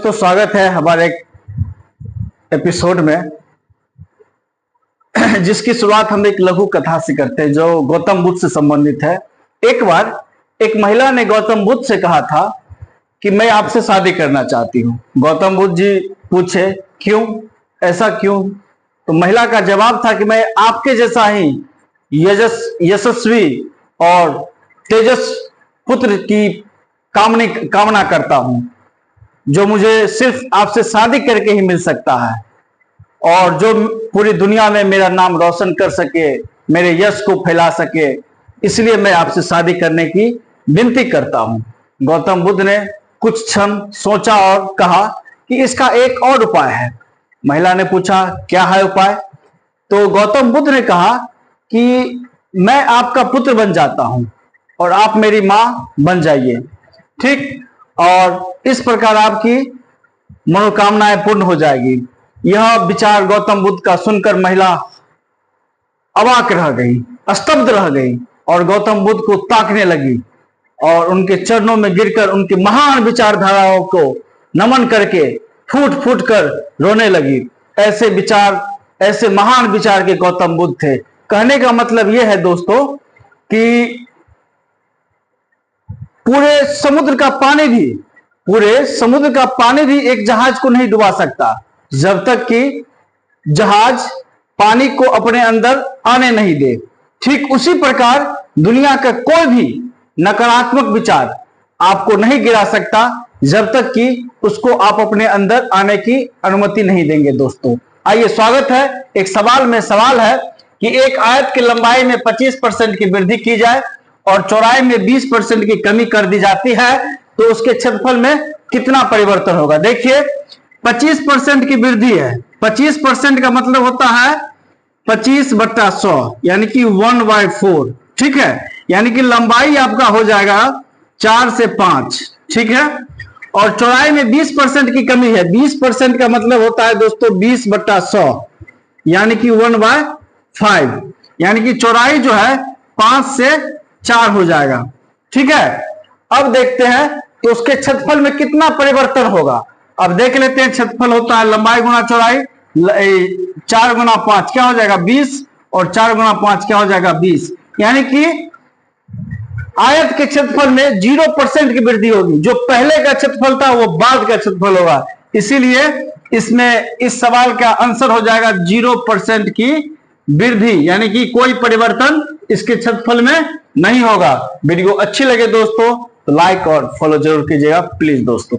दोस्तों, स्वागत है हमारे एक एपिसोड में जिसकी शुरुआत हम एक लघु कथा से करते हैं जो गौतम बुद्ध से संबंधित है। एक बार एक महिला ने गौतम बुद्ध से कहा था कि मैं आपसे शादी करना चाहती हूँ। गौतम बुद्ध जी पूछे, क्यों, ऐसा क्यों? तो महिला का जवाब था कि मैं आपके जैसा ही यशस्वी और तेजस पुत्र की कामना करता हूं, जो मुझे सिर्फ आपसे शादी करके ही मिल सकता है और जो पूरी दुनिया में मेरा नाम रोशन कर सके, मेरे यश को फैला सके। इसलिए मैं आपसे शादी करने की विनती करता हूं। गौतम बुद्ध ने कुछ क्षण सोचा और कहा कि इसका एक और उपाय है। महिला ने पूछा, क्या है उपाय? तो गौतम बुद्ध ने कहा कि मैं आपका पुत्र बन जाता हूं और आप मेरी मां बन जाइए, ठीक, और इस प्रकार आपकी मनोकामनाएं पूर्ण हो जाएगी। यह विचार गौतम बुद्ध का सुनकर महिला अवाक रह गई, स्तब्ध रह गई और गौतम बुद्ध को ताकने लगी और उनके चरणों में गिरकर उनकी महान विचारधाराओं को नमन करके फूट फूट कर रोने लगी। ऐसे विचार, ऐसे महान विचार के गौतम बुद्ध थे। कहने का मतलब यह है दोस्तों कि पूरे समुद्र का पानी भी एक जहाज को नहीं डुबा सकता जब तक कि जहाज पानी को अपने अंदर आने नहीं दे। ठीक उसी प्रकार दुनिया का कोई भी नकारात्मक विचार आपको नहीं गिरा सकता जब तक कि उसको आप अपने अंदर आने की अनुमति नहीं देंगे। दोस्तों आइए, स्वागत है। एक सवाल में सवाल है कि एक आयत की लंबाई में 25% की वृद्धि की जाए और चौड़ाई में 20% की कमी कर दी जाती है तो उसके क्षेत्रफल में कितना परिवर्तन होगा? देखिए, 25% की वृद्धि है। 25% का मतलब होता है 25/100 यानी कि 1/4, ठीक है। यानी कि लंबाई आपका हो जाएगा 4 से 5, ठीक है। और चौड़ाई में 20% की कमी है। 20% का मतलब होता है दोस्तों 20/100 यानी कि 1/5, यानी कि चौड़ाई जो है 5 से 4 हो जाएगा, ठीक है। अब देखते हैं कि उसके क्षेत्रफल में कितना परिवर्तन होगा। अब देख लेते हैं, क्षेत्रफल होता है लंबाई गुना चौड़ाई, 4 गुना 5 क्या हो जाएगा? 20, और 4 गुना 5 क्या हो जाएगा? 20। यानी कि आयत के क्षेत्रफल में 0% की वृद्धि होगी। जो पहले का क्षेत्रफल था वो बाद का क्षेत्रफल होगा। इसीलिए इसमें इस सवाल का आंसर हो जाएगा 0% की वृद्धि, यानी कि कोई परिवर्तन इसके क्षेत्रफल में नहीं होगा। वीडियो अच्छी लगे दोस्तों तो लाइक और फॉलो जरूर कीजिएगा प्लीज दोस्तों।